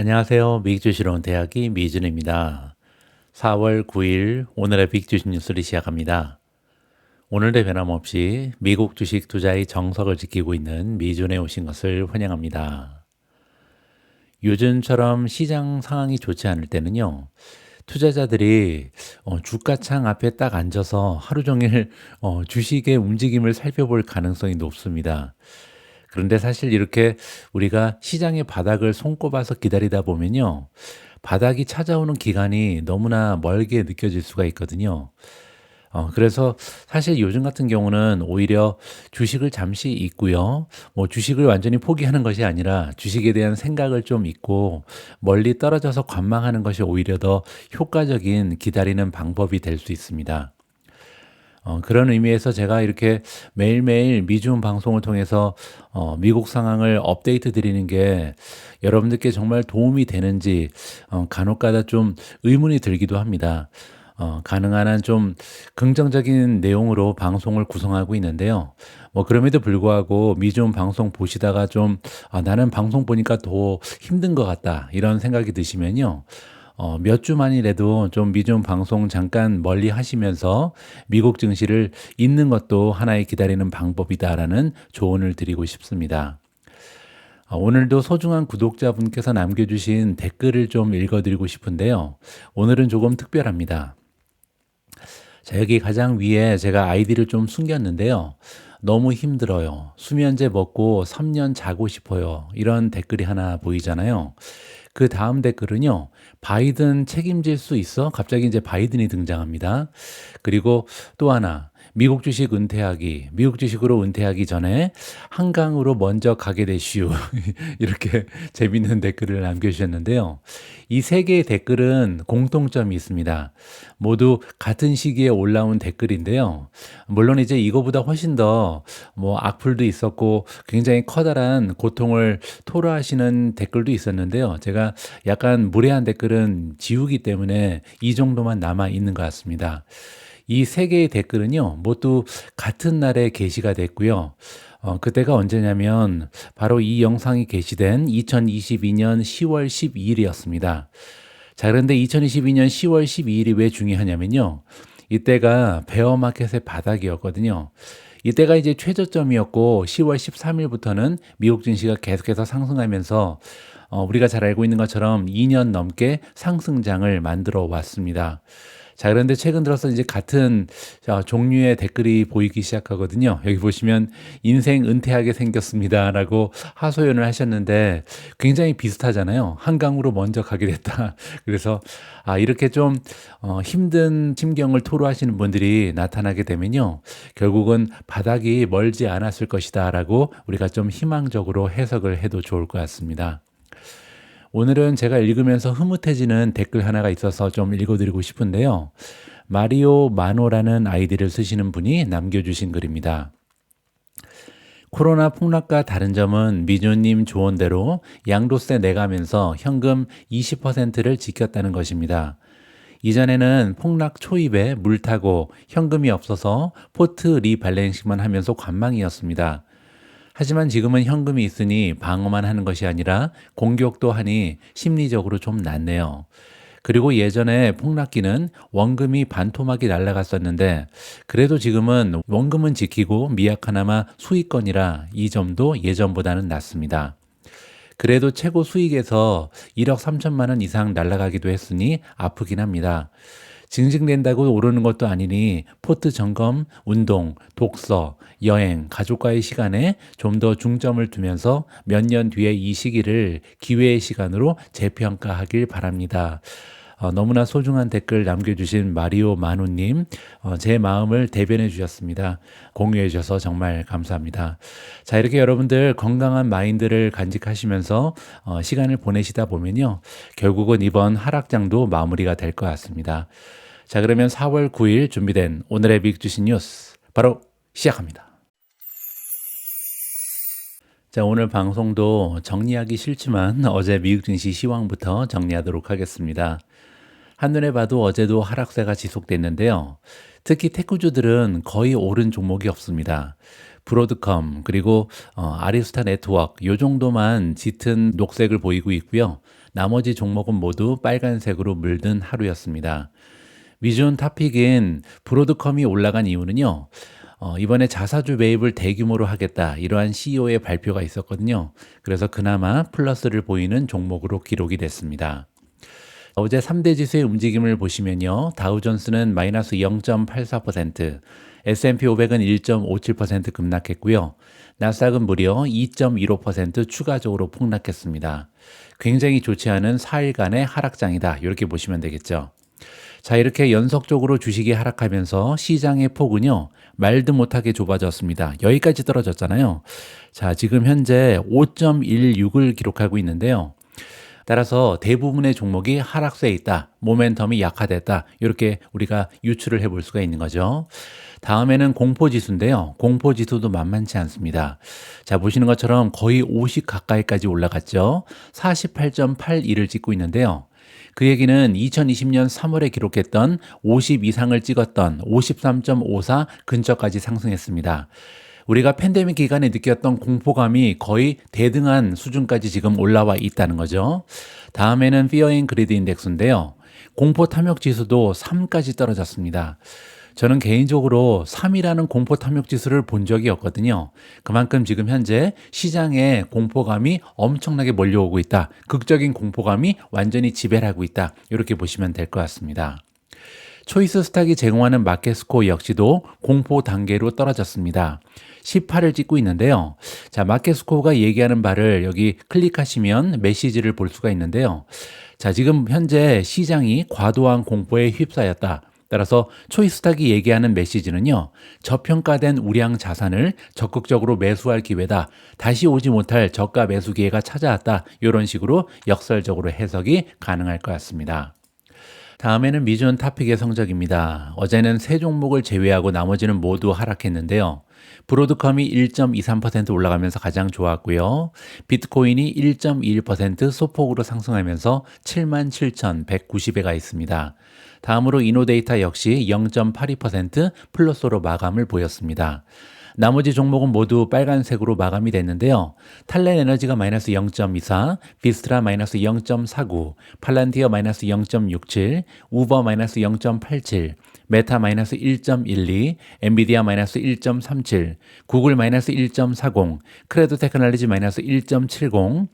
안녕하세요. 미국주식으로 온 대학이 미준입니다. 4월 9일 오늘의 빅주식 뉴스를 시작합니다. 오늘의 변함없이 미국 주식 투자의 정석을 지키고 있는 미준에 오신 것을 환영합니다. 요즘처럼 시장 상황이 좋지 않을 때는요. 투자자들이 주가창 앞에 딱 앉아서 하루 종일 주식의 움직임을 살펴볼 가능성이 높습니다. 그런데 사실 이렇게 우리가 시장의 바닥을 손꼽아서 기다리다 보면요. 바닥이 찾아오는 기간이 너무나 멀게 느껴질 수가 있거든요. 그래서 사실 요즘 같은 경우는 오히려 주식을 잠시 잊고요. 뭐 주식을 완전히 포기하는 것이 아니라 주식에 대한 생각을 좀 잊고 멀리 떨어져서 관망하는 것이 오히려 더 효과적인 기다리는 방법이 될 수 있습니다. 그런 의미에서 제가 이렇게 매일매일 미중 방송을 통해서 미국 상황을 업데이트 드리는 게 여러분들께 정말 도움이 되는지 간혹가다 좀 의문이 들기도 합니다. 가능한 한 좀 긍정적인 내용으로 방송을 구성하고 있는데요. 뭐 그럼에도 불구하고 미중 방송 보시다가 좀 나는 방송 보니까 더 힘든 것 같다 이런 생각이 드시면요. 몇 주만이라도 좀 미중 방송 잠깐 멀리 하시면서 미국 증시를 잊는 것도 하나의 기다리는 방법이다라는 조언을 드리고 싶습니다. 오늘도 소중한 구독자분께서 남겨주신 댓글을 좀 읽어드리고 싶은데요. 오늘은 조금 특별합니다. 자, 여기 가장 위에 제가 아이디를 좀 숨겼는데요. 너무 힘들어요. 수면제 먹고 3년 자고 싶어요. 이런 댓글이 하나 보이잖아요. 그 다음 댓글은요. 바이든 책임질 수 있어? 갑자기 이제 바이든이 등장합니다. 그리고 또 하나. 미국 주식 은퇴하기. 미국 주식으로 은퇴하기 전에 한강으로 먼저 가게 되시오. 이렇게 재밌는 댓글을 남겨주셨는데요. 이 세 개의 댓글은 공통점이 있습니다. 모두 같은 시기에 올라온 댓글인데요. 물론 이제 이거보다 훨씬 더 뭐 악플도 있었고 굉장히 커다란 고통을 토로하시는 댓글도 있었는데요. 제가 약간 무례한 댓글은 지우기 때문에 이 정도만 남아 있는 것 같습니다. 이 세 개의 댓글은요, 모두 같은 날에 게시가 됐고요. 그때가 언제냐면 바로 이 영상이 게시된 2022년 10월 12일이었습니다. 자, 그런데 2022년 10월 12일이 왜 중요하냐면요. 이때가 베어마켓의 바닥이었거든요. 이때가 이제 최저점이었고 10월 13일부터는 미국 증시가 계속해서 상승하면서 우리가 잘 알고 있는 것처럼 2년 넘게 상승장을 만들어 왔습니다. 자, 그런데 최근 들어서 이제 같은 종류의 댓글이 보이기 시작하거든요. 여기 보시면 인생 은퇴하게 생겼습니다라고 하소연을 하셨는데 굉장히 비슷하잖아요. 한강으로 먼저 가게 됐다. 그래서 이렇게 좀 힘든 심경을 토로하시는 분들이 나타나게 되면요. 결국은 바닥이 멀지 않았을 것이다라고 우리가 좀 희망적으로 해석을 해도 좋을 것 같습니다. 오늘은 제가 읽으면서 흐뭇해지는 댓글 하나가 있어서 좀 읽어드리고 싶은데요. 마리오 마노라는 아이디를 쓰시는 분이 남겨주신 글입니다. 코로나 폭락과 다른 점은 미조님 조언대로 양도세 내가면서 현금 20%를 지켰다는 것입니다. 이전에는 폭락 초입에 물 타고 현금이 없어서 포트 리밸런싱만 하면서 관망이었습니다. 하지만 지금은 현금이 있으니 방어만 하는 것이 아니라 공격도 하니 심리적으로 좀 낫네요. 그리고 예전에 폭락기는 원금이 반토막이 날아갔었는데 그래도 지금은 원금은 지키고 미약하나마 수익권이라 이 점도 예전보다는 낫습니다. 그래도 최고 수익에서 1억 3천만 원 이상 날아가기도 했으니 아프긴 합니다. 징징댄다고 오르는 것도 아니니 포트 점검, 운동, 독서, 여행, 가족과의 시간에 좀 더 중점을 두면서 몇 년 뒤에 이 시기를 기회의 시간으로 재평가하길 바랍니다. 너무나 소중한 댓글 남겨주신 마리오 마누님, 제 마음을 대변해 주셨습니다. 공유해 주셔서 정말 감사합니다. 자, 이렇게 여러분들 건강한 마인드를 간직하시면서 시간을 보내시다 보면요. 결국은 이번 하락장도 마무리가 될 것 같습니다. 자, 그러면 4월 9일 준비된 오늘의 미국 주식 뉴스 바로 시작합니다. 자, 오늘 방송도 정리하기 싫지만 어제 미국 증시 시황부터 정리하도록 하겠습니다. 한눈에 봐도 어제도 하락세가 지속됐는데요. 특히 테크주들은 거의 오른 종목이 없습니다. 브로드컴 그리고 아리스타 네트워크 요 정도만 짙은 녹색을 보이고 있고요. 나머지 종목은 모두 빨간색으로 물든 하루였습니다. 위좋은 토픽인 브로드컴이 올라간 이유는요. 이번에 자사주 매입을 대규모로 하겠다 이러한 CEO의 발표가 있었거든요. 그래서 그나마 플러스를 보이는 종목으로 기록이 됐습니다. 어제 3대 지수의 움직임을 보시면요. 다우존스는 마이너스 0.84%, S&P 500은 1.57% 급락했고요. 나스닥은 무려 2.15% 추가적으로 폭락했습니다. 굉장히 좋지 않은 4일간의 하락장이다. 이렇게 보시면 되겠죠. 자, 이렇게 연속적으로 주식이 하락하면서 시장의 폭은요, 말도 못하게 좁아졌습니다. 여기까지 떨어졌잖아요. 자, 지금 현재 5.16을 기록하고 있는데요. 따라서 대부분의 종목이 하락세에 있다, 모멘텀이 약화됐다, 이렇게 우리가 유추를 해볼 수가 있는 거죠. 다음에는 공포지수인데요. 공포지수도 만만치 않습니다. 자, 보시는 것처럼 거의 50 가까이까지 올라갔죠. 48.81을 찍고 있는데요. 그 얘기는 2020년 3월에 기록했던 50 이상을 찍었던 53.54 근처까지 상승했습니다. 우리가 팬데믹 기간에 느꼈던 공포감이 거의 대등한 수준까지 지금 올라와 있다는 거죠. 다음에는 Fear and Greed 인덱스인데요. 공포 탐욕 지수도 3까지 떨어졌습니다. 저는 개인적으로 3이라는 공포 탐욕 지수를 본 적이 없거든요. 그만큼 지금 현재 시장에 공포감이 엄청나게 몰려오고 있다. 극적인 공포감이 완전히 지배를 하고 있다. 이렇게 보시면 될 것 같습니다. 초이스 스탁이 제공하는 마켓 스코어 역시도 공포 단계로 떨어졌습니다. 18을 찍고 있는데요. 자, 마켓 스코어가 얘기하는 바를 여기 클릭하시면 메시지를 볼 수가 있는데요. 자, 지금 현재 시장이 과도한 공포에 휩싸였다. 따라서 초이스탁이 얘기하는 메시지는요. 저평가된 우량 자산을 적극적으로 매수할 기회다. 다시 오지 못할 저가 매수 기회가 찾아왔다. 이런 식으로 역설적으로 해석이 가능할 것 같습니다. 다음에는 미준 토픽의 성적입니다. 어제는 세 종목을 제외하고 나머지는 모두 하락했는데요. 브로드컴이 1.23% 올라가면서 가장 좋았고요. 비트코인이 1.21% 소폭으로 상승하면서 77,190에 가 있습니다. 다음으로 이노데이터 역시 0.82% 플러스로 마감을 보였습니다. 나머지 종목은 모두 빨간색으로 마감이 됐는데요. 탈렌 에너지가 마이너스 0.24, 비스트라 마이너스 0.49, 팔란티어 마이너스 0.67, 우버 마이너스 0.87, 메타 마이너스 1.12, 엔비디아 마이너스 1.37, 구글 마이너스 1.40, 크레도 테크놀로지 마이너스 1.70,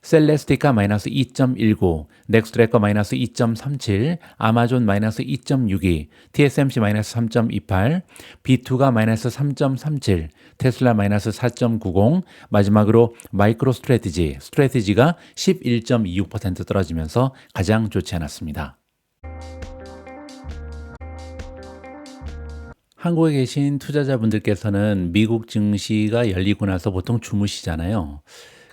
셀레스티카 마이너스 2.19, 넥스트래커 마이너스 2.37, 아마존 마이너스 2.62, TSMC 마이너스 3.28, B2가 마이너스 3.37, 테슬라 마이너스 4.90, 마지막으로 마이크로 스트래티지가 11.26% 떨어지면서 가장 좋지 않았습니다. 한국에 계신 투자자분들께서는 미국 증시가 열리고 나서 보통 주무시잖아요.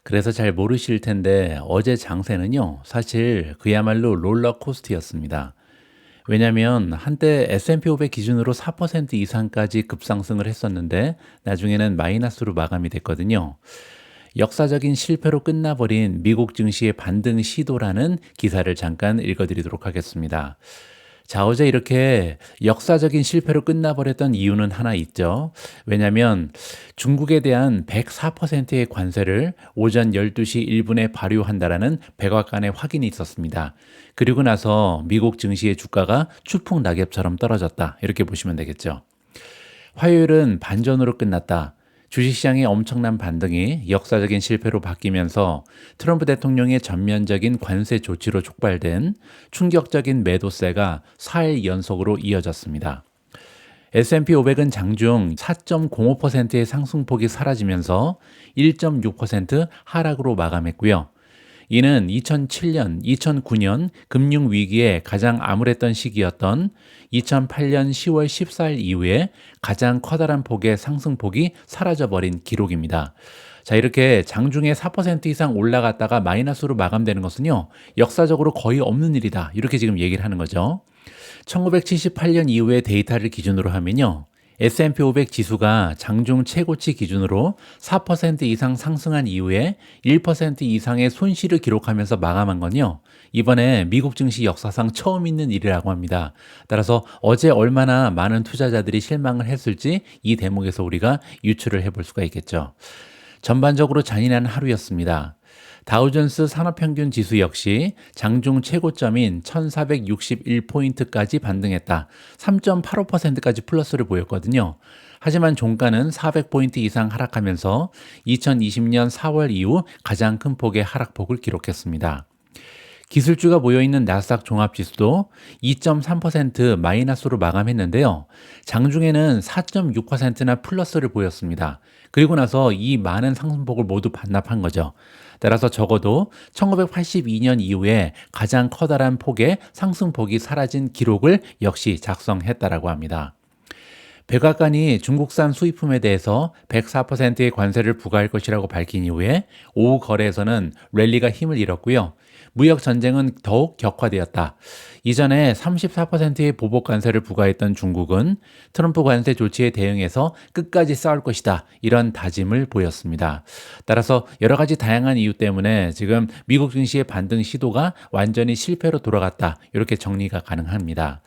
그래서 잘 모르실 텐데 어제 장세는요, 사실 그야말로 롤러코스터였습니다. 왜냐하면 한때 S&P 500 기준으로 4% 이상까지 급상승을 했었는데 나중에는 마이너스로 마감이 됐거든요. 역사적인 실패로 끝나버린 미국 증시의 반등 시도라는 기사를 잠깐 읽어드리도록 하겠습니다. 자, 어제 이렇게 역사적인 실패로 끝나버렸던 이유는 하나 있죠. 왜냐하면 중국에 대한 104%의 관세를 오전 12시 1분에 발효한다라는 백악관의 확인이 있었습니다. 그리고 나서 미국 증시의 주가가 추풍 낙엽처럼 떨어졌다. 이렇게 보시면 되겠죠. 화요일은 반전으로 끝났다. 주식시장의 엄청난 반등이 역사적인 실패로 바뀌면서 트럼프 대통령의 전면적인 관세 조치로 촉발된 충격적인 매도세가 4일 연속으로 이어졌습니다. S&P 500은 장중 4.05%의 상승폭이 사라지면서 1.6% 하락으로 마감했고요. 이는 2007년, 2009년 금융위기에 가장 암울했던 시기였던 2008년 10월 14일 이후에 가장 커다란 폭의 상승폭이 사라져버린 기록입니다. 자, 이렇게 장중에 4% 이상 올라갔다가 마이너스로 마감되는 것은요, 역사적으로 거의 없는 일이다. 이렇게 지금 얘기를 하는 거죠. 1978년 이후의 데이터를 기준으로 하면요, S&P 500 지수가 장중 최고치 기준으로 4% 이상 상승한 이후에 1% 이상의 손실을 기록하면서 마감한 건요, 이번에 미국 증시 역사상 처음 있는 일이라고 합니다. 따라서 어제 얼마나 많은 투자자들이 실망을 했을지 이 대목에서 우리가 유추를 해볼 수가 있겠죠. 전반적으로 잔인한 하루였습니다. 다우존스 산업평균 지수 역시 장중 최고점인 1461포인트까지 반등했다. 3.85%까지 플러스를 보였거든요. 하지만 종가는 400포인트 이상 하락하면서 2020년 4월 이후 가장 큰 폭의 하락폭을 기록했습니다. 기술주가 모여있는 나스닥 종합지수도 2.3% 마이너스로 마감했는데요. 장중에는 4.6%나 플러스를 보였습니다. 그리고 나서 이 많은 상승폭을 모두 반납한 거죠. 따라서 적어도 1982년 이후에 가장 커다란 폭의 상승폭이 사라진 기록을 역시 작성했다라고 합니다. 백악관이 중국산 수입품에 대해서 104%의 관세를 부과할 것이라고 밝힌 이후에 오후 거래에서는 랠리가 힘을 잃었고요. 무역 전쟁은 더욱 격화되었다. 이전에 34%의 보복 관세를 부과했던 중국은 트럼프 관세 조치에 대응해서 끝까지 싸울 것이다. 이런 다짐을 보였습니다. 따라서 여러 가지 다양한 이유 때문에 지금 미국 증시의 반등 시도가 완전히 실패로 돌아갔다. 이렇게 정리가 가능합니다.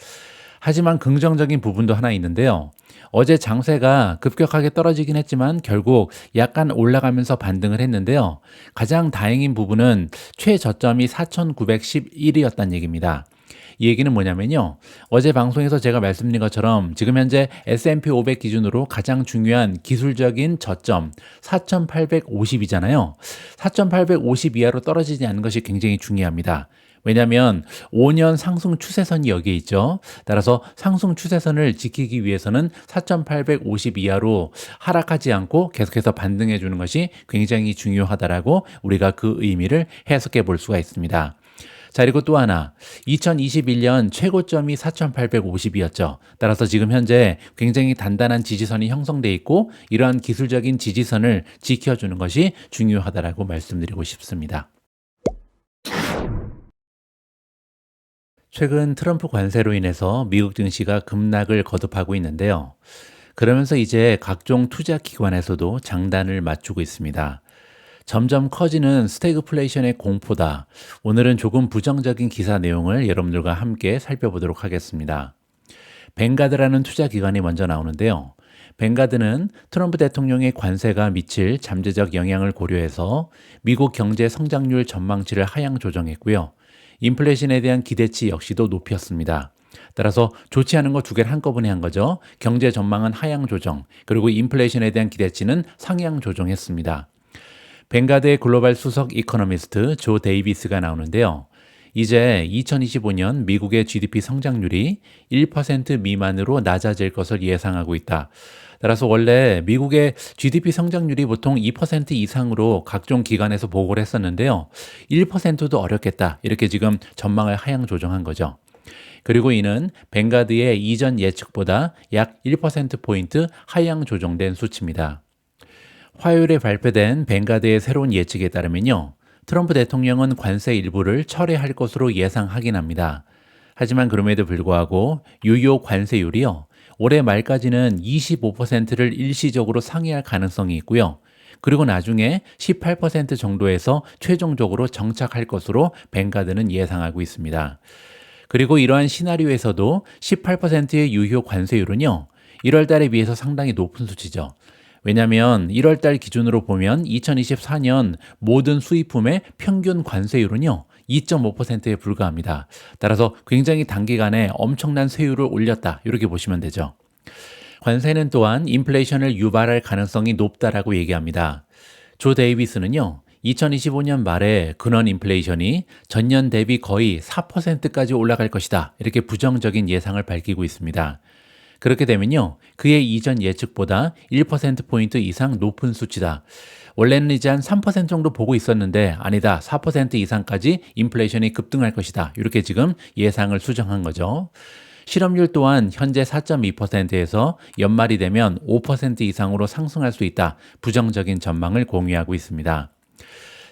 하지만 긍정적인 부분도 하나 있는데요. 어제 장세가 급격하게 떨어지긴 했지만 결국 약간 올라가면서 반등을 했는데요. 가장 다행인 부분은 최저점이 4,911이었다는 얘기입니다. 이 얘기는 뭐냐면요. 어제 방송에서 제가 말씀드린 것처럼 지금 현재 S&P 500 기준으로 가장 중요한 기술적인 저점 4,850이잖아요. 4,850 이하로 떨어지지 않는 것이 굉장히 중요합니다. 왜냐하면 5년 상승 추세선이 여기에 있죠. 따라서 상승 추세선을 지키기 위해서는 4,850 이하로 하락하지 않고 계속해서 반등해 주는 것이 굉장히 중요하다라고 우리가 그 의미를 해석해 볼 수가 있습니다. 자, 그리고 또 하나, 2021년 최고점이 4,850이었죠. 따라서 지금 현재 굉장히 단단한 지지선이 형성돼 있고 이러한 기술적인 지지선을 지켜주는 것이 중요하다라고 말씀드리고 싶습니다. 최근 트럼프 관세로 인해서 미국 증시가 급락을 거듭하고 있는데요. 그러면서 이제 각종 투자 기관에서도 장단을 맞추고 있습니다. 점점 커지는 스태그플레이션의 공포다. 오늘은 조금 부정적인 기사 내용을 여러분들과 함께 살펴보도록 하겠습니다. 뱅가드라는 투자 기관이 먼저 나오는데요. 뱅가드는 트럼프 대통령의 관세가 미칠 잠재적 영향을 고려해서 미국 경제 성장률 전망치를 하향 조정했고요. 인플레이션에 대한 기대치 역시도 높였습니다. 따라서 좋지 않은 거 두 개를 한꺼번에 한 거죠. 경제 전망은 하향 조정, 그리고 인플레이션에 대한 기대치는 상향 조정했습니다. 뱅가드의 글로벌 수석 이코노미스트 조 데이비스가 나오는데요. 이제 2025년 미국의 GDP 성장률이 1% 미만으로 낮아질 것을 예상하고 있다. 따라서 원래 미국의 GDP 성장률이 보통 2% 이상으로 각종 기관에서 보고를 했었는데요. 1%도 어렵겠다. 이렇게 지금 전망을 하향 조정한 거죠. 그리고 이는 뱅가드의 이전 예측보다 약 1%포인트 하향 조정된 수치입니다. 화요일에 발표된 뱅가드의 새로운 예측에 따르면요. 트럼프 대통령은 관세 일부를 철회할 것으로 예상하긴 합니다. 하지만 그럼에도 불구하고 유효 관세율이요. 올해 말까지는 25%를 일시적으로 상회할 가능성이 있고요. 그리고 나중에 18% 정도에서 최종적으로 정착할 것으로 뱅가드는 예상하고 있습니다. 그리고 이러한 시나리오에서도 18%의 유효 관세율은요. 1월 달에 비해서 상당히 높은 수치죠. 왜냐하면 1월 달 기준으로 보면 2024년 모든 수입품의 평균 관세율은요. 2.5%에 불과합니다. 따라서 굉장히 단기간에 엄청난 세율을 올렸다. 이렇게 보시면 되죠. 관세는 또한 인플레이션을 유발할 가능성이 높다라고 얘기합니다. 조 데이비스는요. 2025년 말에 근원 인플레이션이 전년 대비 거의 4%까지 올라갈 것이다. 이렇게 부정적인 예상을 밝히고 있습니다. 그렇게 되면요. 그의 이전 예측보다 1%포인트 이상 높은 수치다. 원래는 이제 한 3% 정도 보고 있었는데 아니다. 4% 이상까지 인플레이션이 급등할 것이다. 이렇게 지금 예상을 수정한 거죠. 실업률 또한 현재 4.2%에서 연말이 되면 5% 이상으로 상승할 수 있다. 부정적인 전망을 공유하고 있습니다.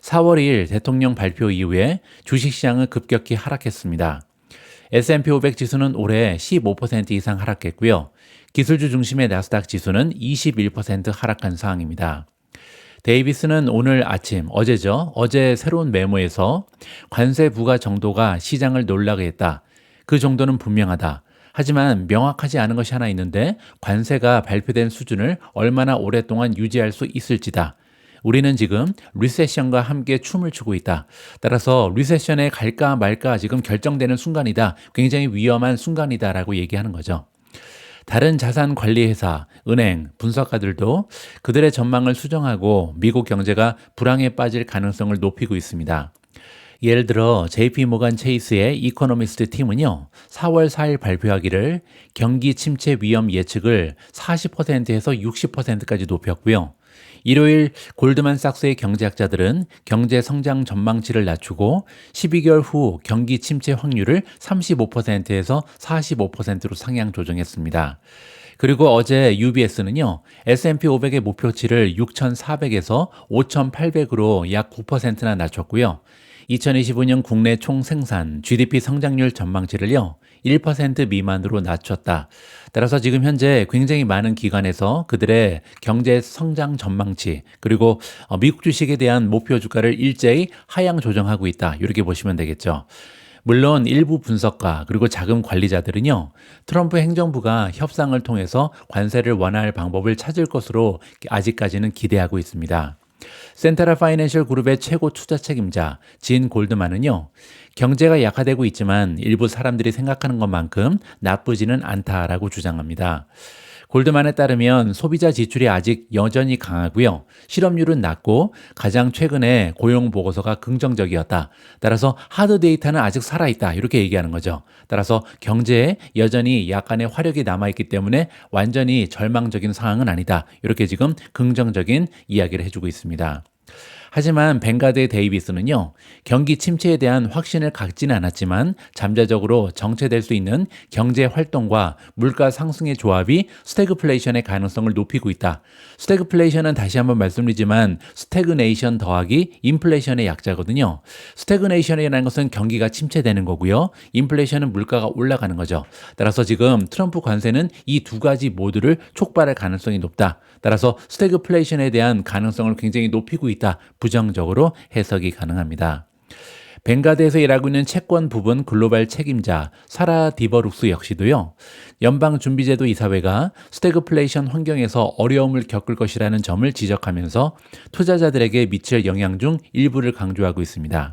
4월 2일 대통령 발표 이후에 주식시장은 급격히 하락했습니다. S&P 500 지수는 올해 15% 이상 하락했고요. 기술주 중심의 나스닥 지수는 21% 하락한 상황입니다. 데이비스는 오늘 아침, 어제 새로운 메모에서 관세 부과 정도가 시장을 놀라게 했다. 그 정도는 분명하다. 하지만 명확하지 않은 것이 하나 있는데 관세가 발표된 수준을 얼마나 오랫동안 유지할 수 있을지다. 우리는 지금 리세션과 함께 춤을 추고 있다. 따라서 리세션에 갈까 말까 지금 결정되는 순간이다. 굉장히 위험한 순간이다라고 얘기하는 거죠. 다른 자산 관리 회사, 은행, 분석가들도 그들의 전망을 수정하고 미국 경제가 불황에 빠질 가능성을 높이고 있습니다. 예를 들어 JP 모간 체이스의 이코노미스트 팀은요, 4월 4일 발표하기를 경기 침체 위험 예측을 40%에서 60%까지 높였고요. 일요일 골드만삭스의 경제학자들은 경제 성장 전망치를 낮추고 12개월 후 경기 침체 확률을 35%에서 45%로 상향 조정했습니다. 그리고 어제 UBS는요, S&P 500의 목표치를 6,400에서 5,800으로 약 9%나 낮췄고요. 2025년 국내 총생산, GDP 성장률 전망치를요, 1% 미만으로 낮췄다. 따라서 지금 현재 굉장히 많은 기관에서 그들의 경제 성장 전망치, 그리고 미국 주식에 대한 목표 주가를 일제히 하향 조정하고 있다. 이렇게 보시면 되겠죠. 물론 일부 분석가 그리고 자금 관리자들은요, 트럼프 행정부가 협상을 통해서 관세를 완화할 방법을 찾을 것으로 아직까지는 기대하고 있습니다. 센트럴 파이낸셜 그룹의 최고 투자 책임자 진 골드만은요, 경제가 약화되고 있지만 일부 사람들이 생각하는 것만큼 나쁘지는 않다라고 주장합니다. 골드만에 따르면 소비자 지출이 아직 여전히 강하고요. 실업률은 낮고 가장 최근에 고용 보고서가 긍정적이었다. 따라서 하드 데이터는 아직 살아있다. 이렇게 얘기하는 거죠. 따라서 경제에 여전히 약간의 화력이 남아있기 때문에 완전히 절망적인 상황은 아니다. 이렇게 지금 긍정적인 이야기를 해주고 있습니다. 하지만 벵가드 데이비스는요, 경기 침체에 대한 확신을 갖지는 않았지만 잠재적으로 정체될 수 있는 경제 활동과 물가 상승의 조합이 스태그플레이션의 가능성을 높이고 있다. 스태그플레이션은 다시 한번 말씀드리지만 스태그네이션 더하기 인플레이션의 약자거든요. 스태그네이션이라는 것은 경기가 침체되는 거고요. 인플레이션은 물가가 올라가는 거죠. 따라서 지금 트럼프 관세는 이 두 가지 모두를 촉발할 가능성이 높다. 따라서 스태그플레이션에 대한 가능성을 굉장히 높이고 있다. 부정적으로 해석이 가능합니다. 벵가드에서 일하고 있는 채권 부분 글로벌 책임자 사라 디버룩스 역시도요, 연방준비제도 이사회가 스태그플레이션 환경에서 어려움을 겪을 것이라는 점을 지적하면서 투자자들에게 미칠 영향 중 일부를 강조하고 있습니다.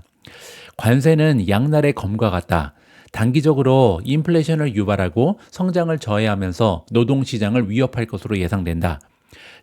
관세는 양날의 검과 같다. 단기적으로 인플레이션을 유발하고 성장을 저해하면서 노동시장을 위협할 것으로 예상된다.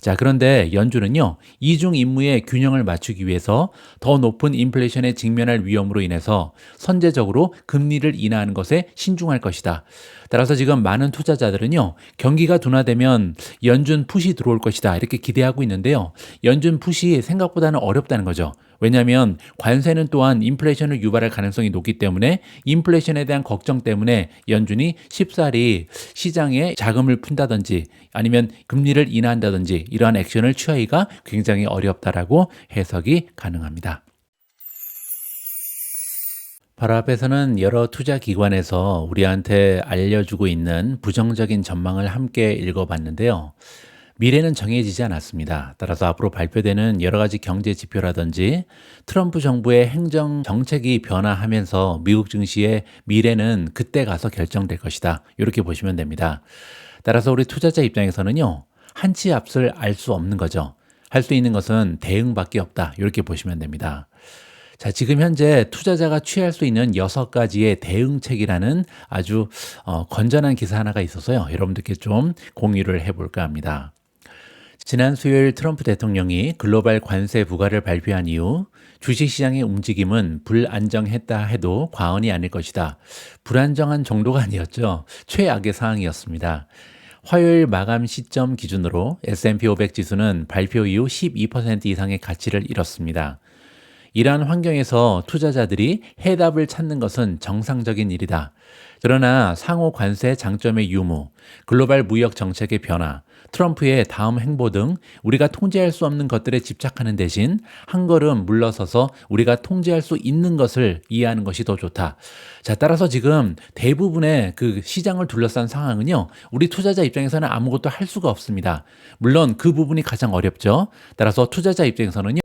자, 그런데 연준은요, 이중 임무의 균형을 맞추기 위해서 더 높은 인플레이션에 직면할 위험으로 인해서 선제적으로 금리를 인하하는 것에 신중할 것이다. 따라서 지금 많은 투자자들은요, 경기가 둔화되면 연준 풋이 들어올 것이다. 이렇게 기대하고 있는데요. 연준 풋이 생각보다는 어렵다는 거죠. 왜냐하면 관세는 또한 인플레이션을 유발할 가능성이 높기 때문에 인플레이션에 대한 걱정 때문에 연준이 쉽사리 시장에 자금을 푼다든지 아니면 금리를 인하한다든지 이러한 액션을 취하기가 굉장히 어렵다라고 해석이 가능합니다. 바로 앞에서는 여러 투자 기관에서 우리한테 알려주고 있는 부정적인 전망을 함께 읽어봤는데요. 미래는 정해지지 않았습니다. 따라서 앞으로 발표되는 여러 가지 경제 지표라든지 트럼프 정부의 행정 정책이 변화하면서 미국 증시의 미래는 그때 가서 결정될 것이다. 이렇게 보시면 됩니다. 따라서 우리 투자자 입장에서는요, 한치 앞을 알 수 없는 거죠. 할 수 있는 것은 대응밖에 없다. 이렇게 보시면 됩니다. 자, 지금 현재 투자자가 취할 수 있는 6가지의 대응책이라는 아주 건전한 기사 하나가 있어서요, 여러분들께 좀 공유를 해볼까 합니다. 지난 수요일 트럼프 대통령이 글로벌 관세 부과를 발표한 이후 주식시장의 움직임은 불안정했다 해도 과언이 아닐 것이다. 불안정한 정도가 아니었죠. 최악의 상황이었습니다. 화요일 마감 시점 기준으로 S&P 500 지수는 발표 이후 12% 이상의 가치를 잃었습니다. 이러한 환경에서 투자자들이 해답을 찾는 것은 정상적인 일이다. 그러나 상호 관세 장점의 유무, 글로벌 무역 정책의 변화, 트럼프의 다음 행보 등 우리가 통제할 수 없는 것들에 집착하는 대신 한 걸음 물러서서 우리가 통제할 수 있는 것을 이해하는 것이 더 좋다. 자, 따라서 지금 대부분의 그 시장을 둘러싼 상황은요, 우리 투자자 입장에서는 아무것도 할 수가 없습니다. 물론 그 부분이 가장 어렵죠. 따라서 투자자 입장에서는요,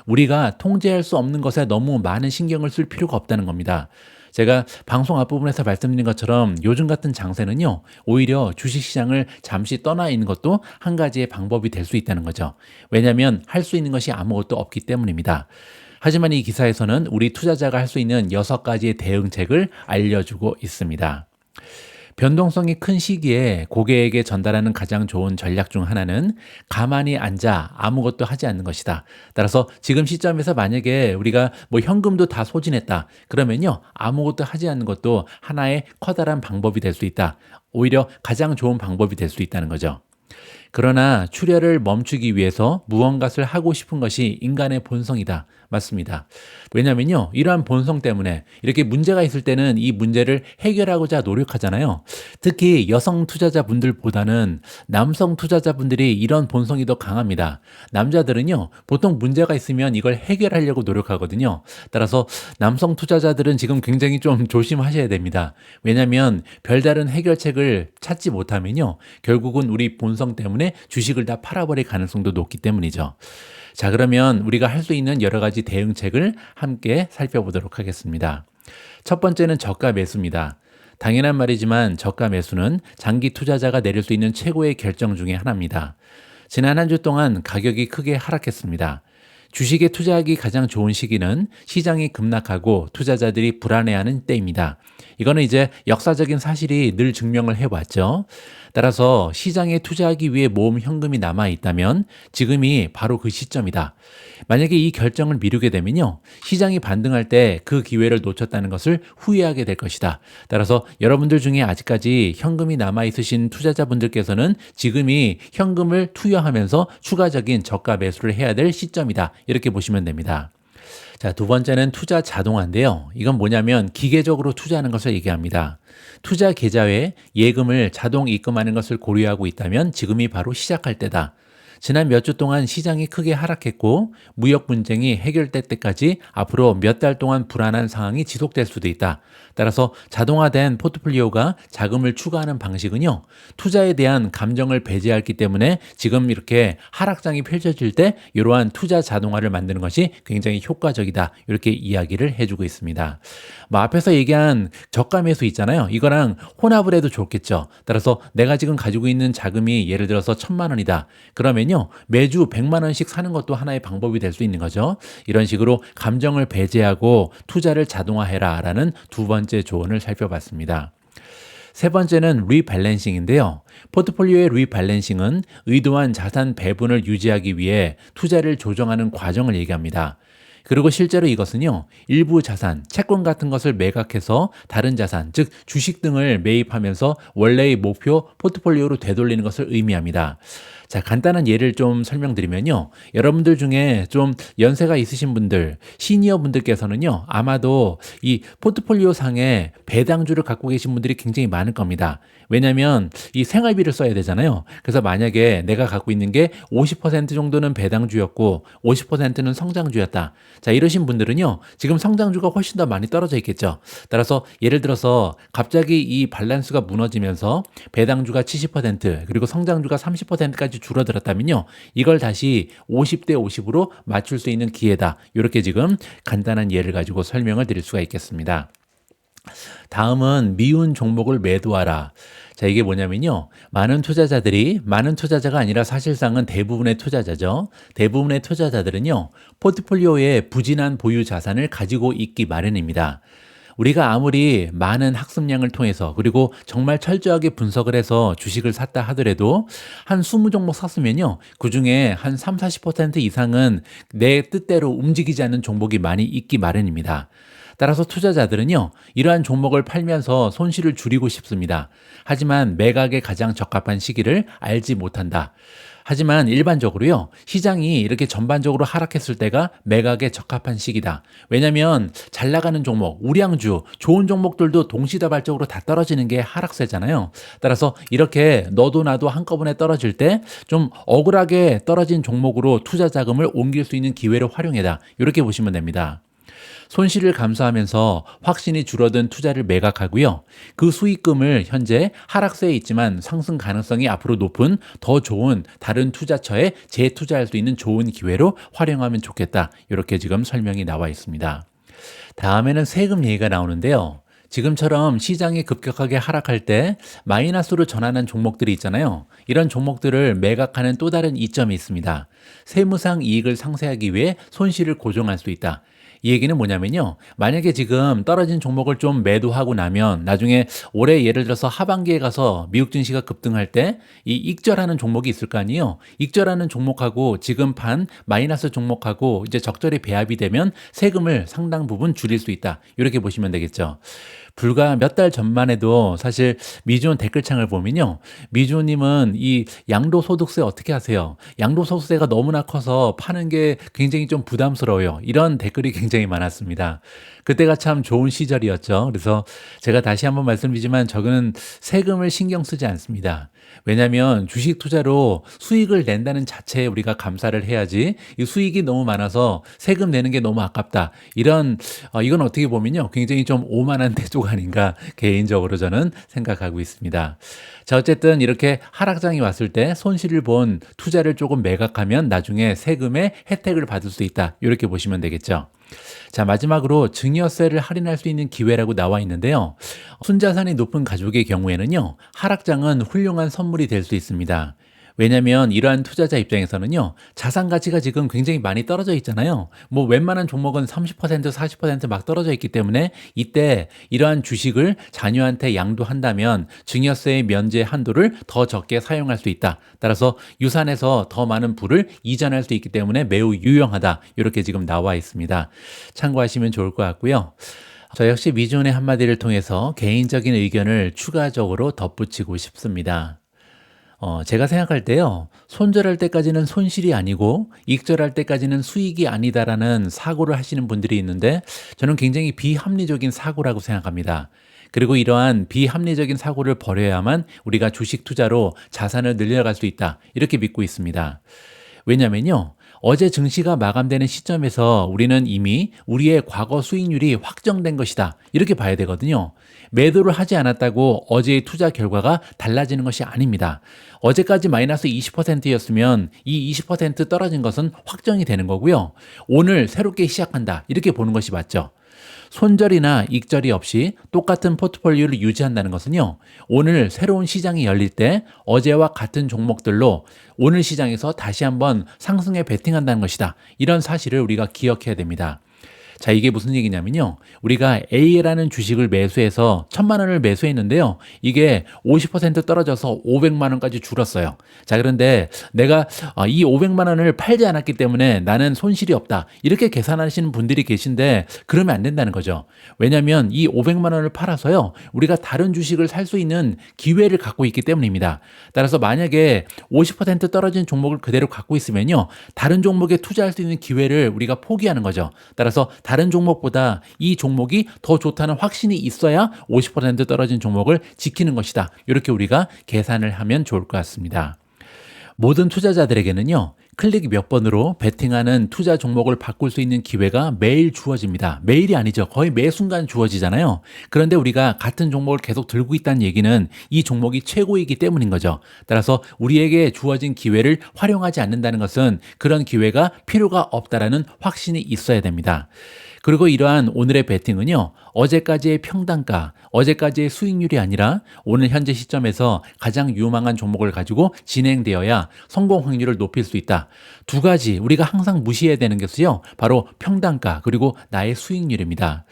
우리가 통제할 수 없는 것에 너무 많은 신경을 쓸 필요가 없다는 겁니다. 제가 방송 앞부분에서 말씀드린 것처럼 요즘 같은 장세는요, 오히려 주식시장을 잠시 떠나 있는 것도 한 가지의 방법이 될 수 있다는 거죠. 왜냐하면 할 수 있는 것이 아무것도 없기 때문입니다. 하지만 이 기사에서는 우리 투자자가 할 수 있는 6가지의 대응책을 알려주고 있습니다. 변동성이 큰 시기에 고객에게 전달하는 가장 좋은 전략 중 하나는 가만히 앉아 아무것도 하지 않는 것이다. 따라서 지금 시점에서 만약에 우리가 뭐 현금도 다 소진했다. 그러면요, 아무것도 하지 않는 것도 하나의 커다란 방법이 될 수 있다. 오히려 가장 좋은 방법이 될 수 있다는 거죠. 그러나 출혈을 멈추기 위해서 무언가를 하고 싶은 것이 인간의 본성이다. 맞습니다. 왜냐면요, 이러한 본성 때문에 이렇게 문제가 있을 때는 이 문제를 해결하고자 노력하잖아요. 특히 여성 투자자분들보다는 남성 투자자분들이 이런 본성이 더 강합니다. 남자들은요, 보통 문제가 있으면 이걸 해결하려고 노력하거든요. 따라서 남성 투자자들은 지금 굉장히 좀 조심하셔야 됩니다. 왜냐하면 별다른 해결책을 찾지 못하면요, 결국은 우리 본성 때문에 주식을 다 팔아버릴 가능성도 높기 때문이죠. 자, 그러면 우리가 할 수 있는 여러 가지 대응책을 함께 살펴보도록 하겠습니다. 첫 번째는 저가 매수입니다. 당연한 말이지만 저가 매수는 장기 투자자가 내릴 수 있는 최고의 결정 중에 하나입니다. 지난 한 주 동안 가격이 크게 하락했습니다. 주식에 투자하기 가장 좋은 시기는 시장이 급락하고 투자자들이 불안해하는 때입니다. 이거는 이제 역사적인 사실이 늘 증명을 해왔죠. 따라서 시장에 투자하기 위해 모은 현금이 남아 있다면 지금이 바로 그 시점이다. 만약에 이 결정을 미루게 되면요, 시장이 반등할 때 그 기회를 놓쳤다는 것을 후회하게 될 것이다. 따라서 여러분들 중에 아직까지 현금이 남아 있으신 투자자분들께서는 지금이 현금을 투여하면서 추가적인 저가 매수를 해야 될 시점이다. 이렇게 보시면 됩니다. 자, 두 번째는 투자 자동화인데요. 이건 뭐냐면 기계적으로 투자하는 것을 얘기합니다. 투자 계좌에 예금을 자동 입금하는 것을 고려하고 있다면 지금이 바로 시작할 때다. 지난 몇 주 동안 시장이 크게 하락했고 무역 분쟁이 해결될 때까지 앞으로 몇 달 동안 불안한 상황이 지속될 수도 있다. 따라서 자동화된 포트폴리오가 자금을 추가하는 방식은요, 투자에 대한 감정을 배제했기 때문에 지금 이렇게 하락장이 펼쳐질 때 이러한 투자 자동화를 만드는 것이 굉장히 효과적이다. 이렇게 이야기를 해주고 있습니다. 뭐 앞에서 얘기한 저가 매수 있잖아요. 이거랑 혼합을 해도 좋겠죠. 따라서 내가 지금 가지고 있는 자금이 예를 들어서 1,000만 원이다. 그러면요, 매주 100만 원씩 사는 것도 하나의 방법이 될 수 있는 거죠. 이런 식으로 감정을 배제하고 투자를 자동화해라 라는 두 번째 조언을 살펴봤습니다. 세 번째는 리밸런싱인데요. 포트폴리오의 리밸런싱은 의도한 자산 배분을 유지하기 위해 투자를 조정하는 과정을 얘기합니다. 그리고 실제로 이것은요, 일부 자산, 채권 같은 것을 매각해서 다른 자산, 즉 주식 등을 매입하면서 원래의 목표 포트폴리오로 되돌리는 것을 의미합니다. 자, 간단한 예를 좀 설명드리면요, 여러분들 중에 좀 연세가 있으신 분들, 시니어 분들께서는요, 아마도 이 포트폴리오 상에 배당주를 갖고 계신 분들이 굉장히 많을 겁니다. 왜냐하면 이 생활비를 써야 되잖아요. 그래서 만약에 내가 갖고 있는 게 50% 정도는 배당주였고 50%는 성장주였다. 자, 이러신 분들은요, 지금 성장주가 훨씬 더 많이 떨어져 있겠죠. 따라서 예를 들어서 갑자기 이 밸런스가 무너지면서 배당주가 70% 그리고 성장주가 30%까지 줄어들었다면요, 이걸 다시 50대 50으로 맞출 수 있는 기회다. 이렇게 지금 간단한 예를 가지고 설명을 드릴 수가 있겠습니다. 다음은 미운 종목을 매도하라. 자, 이게 뭐냐면요, 많은 투자자가 아니라 사실상은 대부분의 투자자죠. 대부분의 투자자들은요, 포트폴리오에 부진한 보유 자산을 가지고 있기 마련입니다. 우리가 아무리 많은 학습량을 통해서 그리고 정말 철저하게 분석을 해서 주식을 샀다 하더라도 한 20종목 샀으면요, 그중에 한 30-40% 이상은 내 뜻대로 움직이지 않는 종목이 많이 있기 마련입니다. 따라서 투자자들은요, 이러한 종목을 팔면서 손실을 줄이고 싶습니다. 하지만 매각에 가장 적합한 시기를 알지 못한다. 하지만 일반적으로요, 시장이 이렇게 전반적으로 하락했을 때가 매각에 적합한 시기다. 왜냐하면 잘 나가는 종목, 우량주, 좋은 종목들도 동시다발적으로 다 떨어지는 게 하락세잖아요. 따라서 이렇게 너도 나도 한꺼번에 떨어질 때 좀 억울하게 떨어진 종목으로 투자 자금을 옮길 수 있는 기회를 활용해라. 이렇게 보시면 됩니다. 손실을 감수하면서 확신이 줄어든 투자를 매각하고요, 그 수익금을 현재 하락세에 있지만 상승 가능성이 앞으로 높은 더 좋은 다른 투자처에 재투자할 수 있는 좋은 기회로 활용하면 좋겠다. 이렇게 지금 설명이 나와 있습니다. 다음에는 세금 얘기가 나오는데요. 지금처럼 시장이 급격하게 하락할 때 마이너스로 전환한 종목들이 있잖아요. 이런 종목들을 매각하는 또 다른 이점이 있습니다. 세무상 이익을 상쇄하기 위해 손실을 고정할 수 있다. 이 얘기는 뭐냐면요. 만약에 지금 떨어진 종목을 좀 매도하고 나면 나중에 올해 예를 들어서 하반기에 가서 미국 증시가 급등할 때 이 익절하는 종목이 있을 거 아니에요. 익절하는 종목하고 지금 판 마이너스 종목하고 이제 적절히 배합이 되면 세금을 상당 부분 줄일 수 있다. 이렇게 보시면 되겠죠. 불과 몇 달 전만 해도 사실 미주원 댓글창을 보면요. 미주원님은 이 양도소득세 어떻게 하세요? 양도소득세가 너무나 커서 파는 게 굉장히 좀 부담스러워요. 이런 댓글이 굉장히 많았습니다. 그때가 참 좋은 시절이었죠. 그래서 제가 다시 한번 말씀드리지만 저는 세금을 신경 쓰지 않습니다. 왜냐하면 주식 투자로 수익을 낸다는 자체에 우리가 감사를 해야지 이 수익이 너무 많아서 세금 내는 게 너무 아깝다. 이건 어떻게 보면요. 굉장히 좀 오만한 태도가 아닌가 개인적으로 저는 생각하고 있습니다. 자, 어쨌든 이렇게 하락장이 왔을 때 손실을 본 투자를 조금 매각하면 나중에 세금의 혜택을 받을 수 있다. 이렇게 보시면 되겠죠. 자, 마지막으로 증여세를 할인할 수 있는 기회라고 나와 있는데요. 순자산이 높은 가족의 경우에는요, 하락장은 훌륭한 선물이 될 수 있습니다. 왜냐하면 이러한 투자자 입장에서는요, 자산 가치가 지금 굉장히 많이 떨어져 있잖아요. 뭐 웬만한 종목은 30%, 40%막 떨어져 있기 때문에 이때 이러한 주식을 자녀한테 양도한다면 증여세의 면제 한도를 더 적게 사용할 수 있다. 따라서 유산에서 더 많은 부를 이전할 수 있기 때문에 매우 유용하다. 이렇게 지금 나와 있습니다. 참고하시면 좋을 것 같고요. 저 역시 미주원의 한마디를 통해서 개인적인 의견을 추가적으로 덧붙이고 싶습니다. 제가 생각할 때요, 손절할 때까지는 손실이 아니고 익절할 때까지는 수익이 아니다라는 사고를 하시는 분들이 있는데 저는 굉장히 비합리적인 사고라고 생각합니다. 그리고 이러한 비합리적인 사고를 버려야만 우리가 주식 투자로 자산을 늘려갈 수 있다. 이렇게 믿고 있습니다. 왜냐면요, 어제 증시가 마감되는 시점에서 우리는 이미 우리의 과거 수익률이 확정된 것이다. 이렇게 봐야 되거든요. 매도를 하지 않았다고 어제의 투자 결과가 달라지는 것이 아닙니다. 어제까지 마이너스 20%였으면 이 20% 떨어진 것은 확정이 되는 거고요. 오늘 새롭게 시작한다. 이렇게 보는 것이 맞죠. 손절이나 익절이 없이 똑같은 포트폴리오를 유지한다는 것은요, 오늘 새로운 시장이 열릴 때 어제와 같은 종목들로 오늘 시장에서 다시 한번 상승에 베팅한다는 것이다. 이런 사실을 우리가 기억해야 됩니다. 자, 이게 무슨 얘기냐면요. 우리가 A라는 주식을 매수해서 1,000만 원을 매수했는데요. 이게 50% 떨어져서 500만 원까지 줄었어요. 자, 그런데 내가 이 500만 원을 팔지 않았기 때문에 나는 손실이 없다. 이렇게 계산하시는 분들이 계신데 그러면 안 된다는 거죠. 왜냐하면 이 500만 원을 팔아서요. 우리가 다른 주식을 살 수 있는 기회를 갖고 있기 때문입니다. 따라서 만약에 50% 떨어진 종목을 그대로 갖고 있으면요. 다른 종목에 투자할 수 있는 기회를 우리가 포기하는 거죠. 따라서 다른 종목보다 이 종목이 더 좋다는 확신이 있어야 50% 떨어진 종목을 지키는 것이다. 이렇게 우리가 계산을 하면 좋을 것 같습니다. 모든 투자자들에게는요, 클릭 몇 번으로 베팅하는 투자 종목을 바꿀 수 있는 기회가 매일 주어집니다. 매일이 아니죠. 거의 매 순간 주어지잖아요. 그런데 우리가 같은 종목을 계속 들고 있다는 얘기는 이 종목이 최고이기 때문인 거죠. 따라서 우리에게 주어진 기회를 활용하지 않는다는 것은 그런 기회가 필요가 없다라는 확신이 있어야 됩니다. 그리고 이러한 오늘의 베팅은요, 어제까지의 평단가, 어제까지의 수익률이 아니라 오늘 현재 시점에서 가장 유망한 종목을 가지고 진행되어야 성공 확률을 높일 수 있다. 두 가지 우리가 항상 무시해야 되는 것이요, 바로 평단가 그리고 나의 수익률입니다.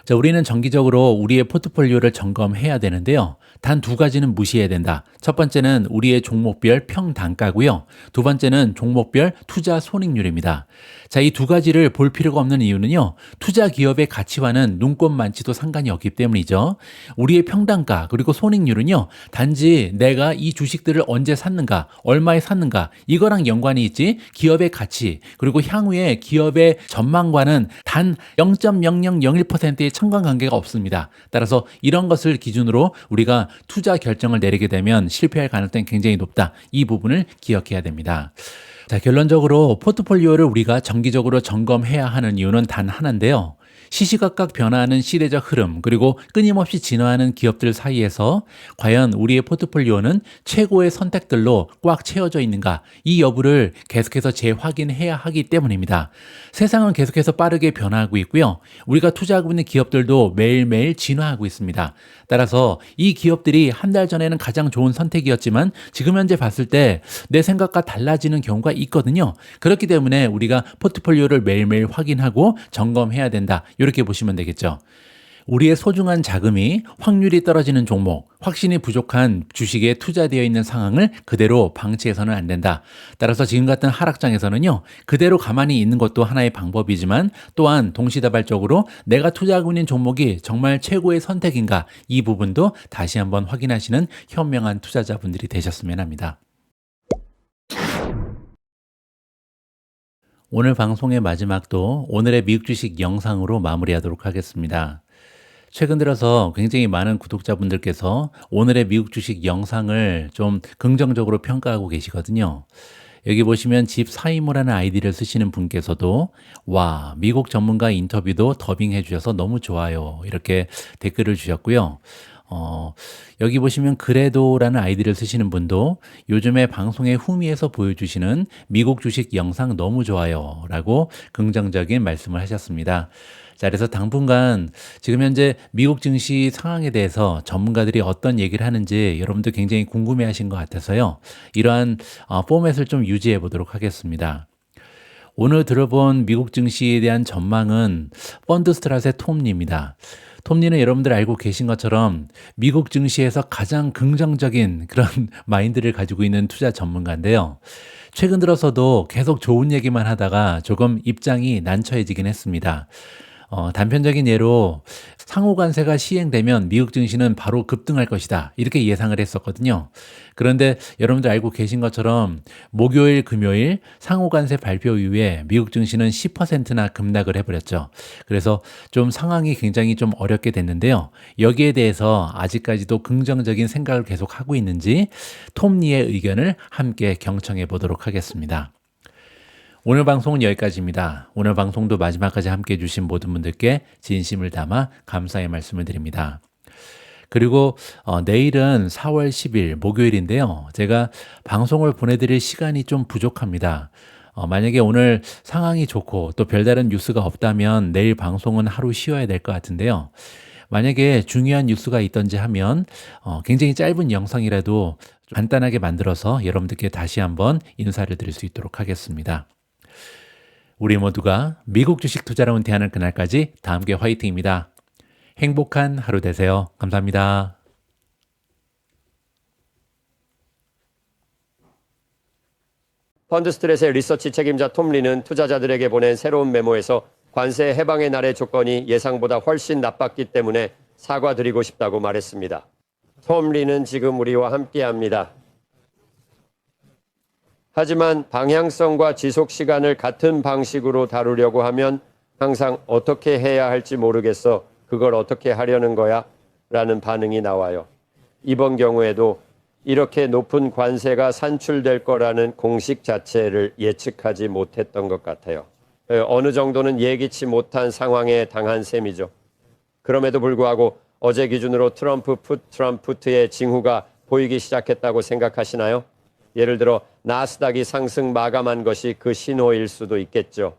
자, 우리는 정기적으로 우리의 포트폴리오를 점검해야 되는데요. 단 두 가지는 무시해야 된다. 첫 번째는 우리의 종목별 평단가고요. 두 번째는 종목별 투자 손익률입니다. 자, 이 두 가지를 볼 필요가 없는 이유는요. 투자 기업의 가치와는 눈꼽만치도 상관이 없기 때문이죠. 우리의 평단가 그리고 손익률은요. 단지 내가 이 주식들을 언제 샀는가, 얼마에 샀는가 이거랑 연관이 있지 기업의 가치 그리고 향후의 기업의 전망과는 단 0.0001%의 상관관계가 없습니다. 따라서 이런 것을 기준으로 우리가 투자 결정을 내리게 되면 실패할 가능성이 굉장히 높다. 이 부분을 기억해야 됩니다. 자, 결론적으로 포트폴리오를 우리가 정기적으로 점검해야 하는 이유는 단 하나인데요. 시시각각 변화하는 시대적 흐름, 그리고 끊임없이 진화하는 기업들 사이에서 과연 우리의 포트폴리오는 최고의 선택들로 꽉 채워져 있는가, 이 여부를 계속해서 재확인해야 하기 때문입니다. 세상은 계속해서 빠르게 변화하고 있고요. 우리가 투자하고 있는 기업들도 매일매일 진화하고 있습니다. 따라서 이 기업들이 한 달 전에는 가장 좋은 선택이었지만 지금 현재 봤을 때 내 생각과 달라지는 경우가 있거든요. 그렇기 때문에 우리가 포트폴리오를 매일매일 확인하고 점검해야 된다. 이렇게 보시면 되겠죠. 우리의 소중한 자금이 확률이 떨어지는 종목, 확신이 부족한 주식에 투자되어 있는 상황을 그대로 방치해서는 안 된다. 따라서 지금 같은 하락장에서는요, 그대로 가만히 있는 것도 하나의 방법이지만 또한 동시다발적으로 내가 투자하고 있는 종목이 정말 최고의 선택인가, 이 부분도 다시 한번 확인하시는 현명한 투자자분들이 되셨으면 합니다. 오늘 방송의 마지막도 오늘의 미국 주식 영상으로 마무리하도록 하겠습니다. 최근 들어서 굉장히 많은 구독자분들께서 오늘의 미국 주식 영상을 좀 긍정적으로 평가하고 계시거든요. 여기 보시면 집사이모라는 아이디를 쓰시는 분께서도 와, 미국 전문가 인터뷰도 더빙해 주셔서 너무 좋아요. 이렇게 댓글을 주셨고요. 여기 보시면 그래도라는 아이디를 쓰시는 분도 요즘에 방송의 후미에서 보여주시는 미국 주식 영상 너무 좋아요 라고 긍정적인 말씀을 하셨습니다. 자, 그래서 당분간 지금 현재 미국 증시 상황에 대해서 전문가들이 어떤 얘기를 하는지 여러분들 굉장히 궁금해 하신 것 같아서요. 이러한 포맷을 좀 유지해 보도록 하겠습니다. 오늘 들어본 미국 증시에 대한 전망은 펀드스트랏의 톰리입니다. 톰리는 여러분들 알고 계신 것처럼 미국 증시에서 가장 긍정적인 그런 마인드를 가지고 있는 투자 전문가인데요. 최근 들어서도 계속 좋은 얘기만 하다가 조금 입장이 난처해지긴 했습니다. 단편적인 예로 상호관세가 시행되면 미국 증시는 바로 급등할 것이다. 이렇게 예상을 했었거든요. 그런데 여러분들 알고 계신 것처럼 목요일, 금요일 상호관세 발표 이후에 미국 증시는 10%나 급락을 해버렸죠. 그래서 좀 상황이 굉장히 좀 어렵게 됐는데요. 여기에 대해서 아직까지도 긍정적인 생각을 계속 하고 있는지 톰리의 의견을 함께 경청해 보도록 하겠습니다. 오늘 방송은 여기까지입니다. 오늘 방송도 마지막까지 함께해 주신 모든 분들께 진심을 담아 감사의 말씀을 드립니다. 그리고 내일은 4월 10일 목요일인데요. 제가 방송을 보내드릴 시간이 좀 부족합니다. 만약에 오늘 상황이 좋고 또 별다른 뉴스가 없다면 내일 방송은 하루 쉬어야 될 것 같은데요. 만약에 중요한 뉴스가 있던지 하면 굉장히 짧은 영상이라도 간단하게 만들어서 여러분들께 다시 한번 인사를 드릴 수 있도록 하겠습니다. 우리 모두가 미국 주식 투자로 은퇴하는 그날까지 다 함께 화이팅입니다. 행복한 하루 되세요. 감사합니다. 펀드스트레스의 리서치 책임자 톰리는 투자자들에게 보낸 새로운 메모에서 관세 해방의 날의 조건이 예상보다 훨씬 나빴기 때문에 사과드리고 싶다고 말했습니다. 톰리는 지금 우리와 함께합니다. 하지만 방향성과 지속 시간을 같은 방식으로 다루려고 하면 항상 어떻게 해야 할지 모르겠어. 그걸 어떻게 하려는 거야? 라는 반응이 나와요. 이번 경우에도 이렇게 높은 관세가 산출될 거라는 공식 자체를 예측하지 못했던 것 같아요. 어느 정도는 예기치 못한 상황에 당한 셈이죠. 그럼에도 불구하고 어제 기준으로 트럼프 푸트의 징후가 보이기 시작했다고 생각하시나요? 예를 들어 나스닥이 상승 마감한 것이 그 신호일 수도 있겠죠.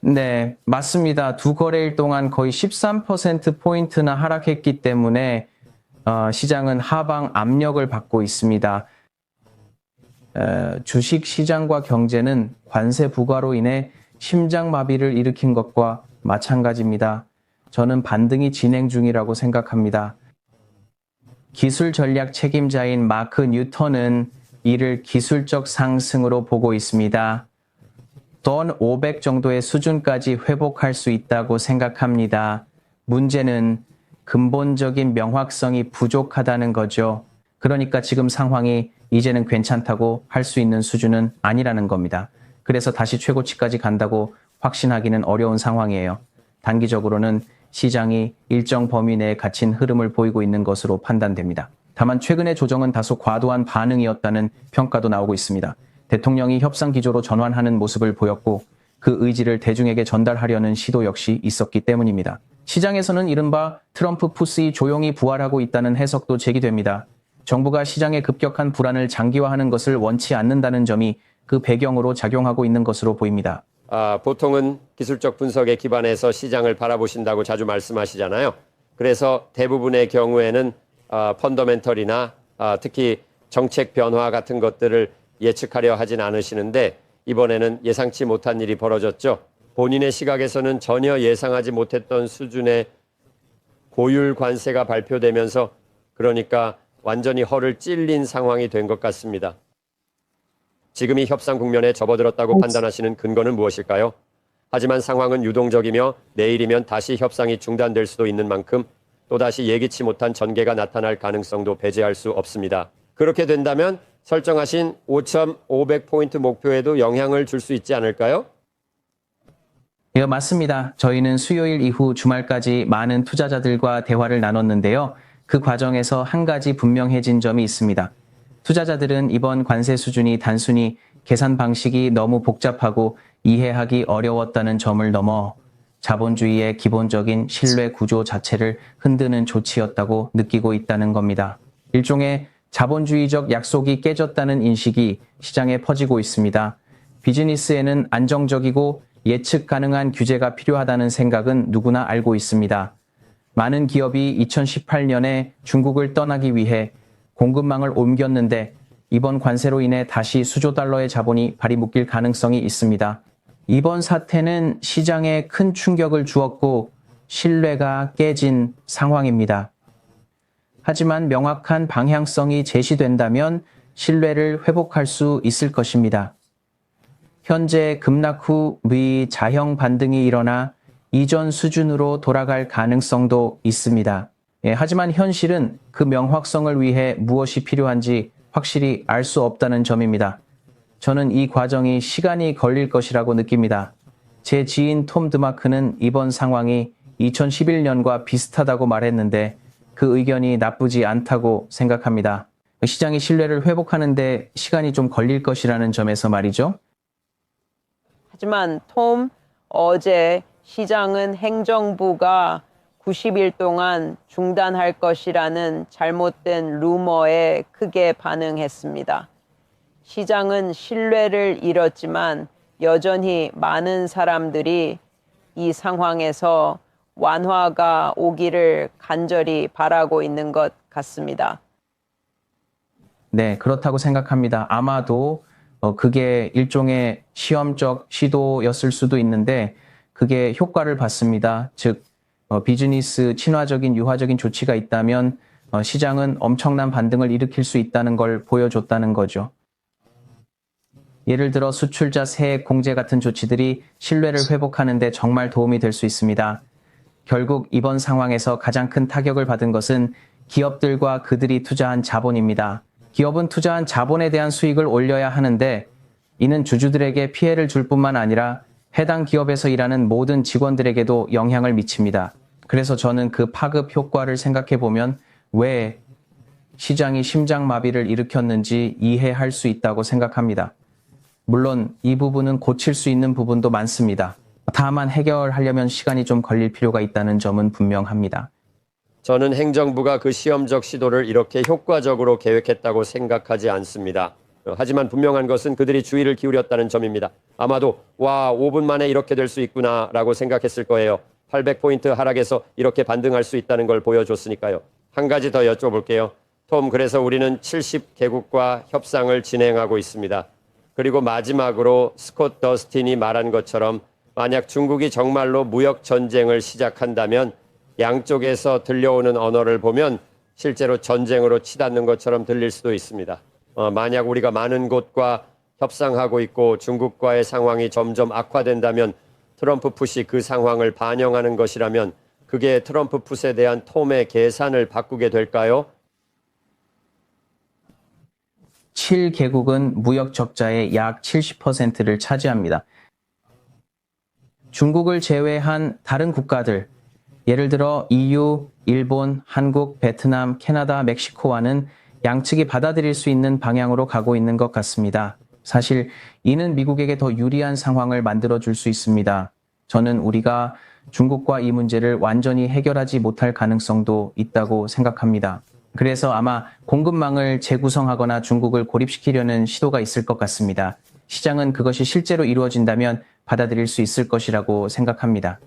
네, 맞습니다. 두 거래일 동안 거의 13%포인트나 하락했기 때문에 시장은 하방 압력을 받고 있습니다. 주식 시장과 경제는 관세 부과로 인해 심장마비를 일으킨 것과 마찬가지입니다. 저는 반등이 진행 중이라고 생각합니다. 기술 전략 책임자인 마크 뉴턴은 이를 기술적 상승으로 보고 있습니다. 돈 500 정도의 수준까지 회복할 수 있다고 생각합니다. 문제는 근본적인 명확성이 부족하다는 거죠. 그러니까 지금 상황이 이제는 괜찮다고 할 수 있는 수준은 아니라는 겁니다. 그래서 다시 최고치까지 간다고 확신하기는 어려운 상황이에요. 단기적으로는 시장이 일정 범위 내에 갇힌 흐름을 보이고 있는 것으로 판단됩니다. 다만 최근의 조정은 다소 과도한 반응이었다는 평가도 나오고 있습니다. 대통령이 협상 기조로 전환하는 모습을 보였고 그 의지를 대중에게 전달하려는 시도 역시 있었기 때문입니다. 시장에서는 이른바 트럼프 푸스이 조용히 부활하고 있다는 해석도 제기됩니다. 정부가 시장의 급격한 불안을 장기화하는 것을 원치 않는다는 점이 그 배경으로 작용하고 있는 것으로 보입니다. 보통은 기술적 분석에 기반해서 시장을 바라보신다고 자주 말씀하시잖아요. 그래서 대부분의 경우에는 펀더멘털이나 특히 정책 변화 같은 것들을 예측하려 하진 않으시는데 이번에는 예상치 못한 일이 벌어졌죠. 본인의 시각에서는 전혀 예상하지 못했던 수준의 고율 관세가 발표되면서 그러니까 완전히 허를 찔린 상황이 된 것 같습니다. 지금 이 협상 국면에 접어들었다고 판단하시는 근거는 무엇일까요? 하지만 상황은 유동적이며 내일이면 다시 협상이 중단될 수도 있는 만큼 또다시 예기치 못한 전개가 나타날 가능성도 배제할 수 없습니다. 그렇게 된다면 설정하신 5,500포인트 목표에도 영향을 줄 수 있지 않을까요? 예, 맞습니다. 저희는 수요일 이후 주말까지 많은 투자자들과 대화를 나눴는데요. 그 과정에서 한 가지 분명해진 점이 있습니다. 투자자들은 이번 관세 수준이 단순히 계산 방식이 너무 복잡하고 이해하기 어려웠다는 점을 넘어 자본주의의 기본적인 신뢰 구조 자체를 흔드는 조치였다고 느끼고 있다는 겁니다. 일종의 자본주의적 약속이 깨졌다는 인식이 시장에 퍼지고 있습니다. 비즈니스에는 안정적이고 예측 가능한 규제가 필요하다는 생각은 누구나 알고 있습니다. 많은 기업이 2018년에 중국을 떠나기 위해 공급망을 옮겼는데 이번 관세로 인해 다시 수조 달러의 자본이 발이 묶일 가능성이 있습니다. 이번 사태는 시장에 큰 충격을 주었고 신뢰가 깨진 상황입니다. 하지만 명확한 방향성이 제시된다면 신뢰를 회복할 수 있을 것입니다. 현재 급락 후 미 자형 반등이 일어나 이전 수준으로 돌아갈 가능성도 있습니다. 하지만 현실은 그 명확성을 위해 무엇이 필요한지 확실히 알 수 없다는 점입니다. 저는 이 과정이 시간이 걸릴 것이라고 느낍니다. 제 지인 톰 드마크는 이번 상황이 2011년과 비슷하다고 말했는데 그 의견이 나쁘지 않다고 생각합니다. 시장이 신뢰를 회복하는데 시간이 좀 걸릴 것이라는 점에서 말이죠. 하지만 톰, 어제 시장은 행정부가 90일 동안 중단할 것이라는 잘못된 루머에 크게 반응했습니다. 시장은 신뢰를 잃었지만 여전히 많은 사람들이 이 상황에서 완화가 오기를 간절히 바라고 있는 것 같습니다. 네, 그렇다고 생각합니다. 아마도 그게 일종의 시험적 시도였을 수도 있는데 그게 효과를 봤습니다. 즉 비즈니스 친화적인 유화적인 조치가 있다면 시장은 엄청난 반등을 일으킬 수 있다는 걸 보여줬다는 거죠. 예를 들어 수출자 세액 공제 같은 조치들이 신뢰를 회복하는 데 정말 도움이 될 수 있습니다. 결국 이번 상황에서 가장 큰 타격을 받은 것은 기업들과 그들이 투자한 자본입니다. 기업은 투자한 자본에 대한 수익을 올려야 하는데 이는 주주들에게 피해를 줄 뿐만 아니라 해당 기업에서 일하는 모든 직원들에게도 영향을 미칩니다. 그래서 저는 그 파급 효과를 생각해 보면 왜 시장이 심장마비를 일으켰는지 이해할 수 있다고 생각합니다. 물론 이 부분은 고칠 수 있는 부분도 많습니다. 다만 해결하려면 시간이 좀 걸릴 필요가 있다는 점은 분명합니다. 저는 행정부가 그 시험적 시도를 이렇게 효과적으로 계획했다고 생각하지 않습니다. 하지만 분명한 것은 그들이 주의를 기울였다는 점입니다. 아마도 5분 만에 이렇게 될 수 있구나라고 생각했을 거예요. 800포인트 하락에서 이렇게 반등할 수 있다는 걸 보여줬으니까요. 한 가지 더 여쭤볼게요. 톰, 그래서 우리는 70개국과 협상을 진행하고 있습니다. 그리고 마지막으로 스콧 더스틴이 말한 것처럼 만약 중국이 정말로 무역 전쟁을 시작한다면 양쪽에서 들려오는 언어를 보면 실제로 전쟁으로 치닫는 것처럼 들릴 수도 있습니다. 만약 우리가 많은 곳과 협상하고 있고 중국과의 상황이 점점 악화된다면 트럼프 풋이 그 상황을 반영하는 것이라면 그게 트럼프 풋에 대한 톰의 계산을 바꾸게 될까요? 7개국은 무역 적자의 약 70%를 차지합니다. 중국을 제외한 다른 국가들, 예를 들어 EU, 일본, 한국, 베트남, 캐나다, 멕시코와는 양측이 받아들일 수 있는 방향으로 가고 있는 것 같습니다. 사실 이는 미국에게 더 유리한 상황을 만들어 줄 수 있습니다. 저는 우리가 중국과 이 문제를 완전히 해결하지 못할 가능성도 있다고 생각합니다. 그래서 아마 공급망을 재구성하거나 중국을 고립시키려는 시도가 있을 것 같습니다. 시장은 그것이 실제로 이루어진다면 받아들일 수 있을 것이라고 생각합니다.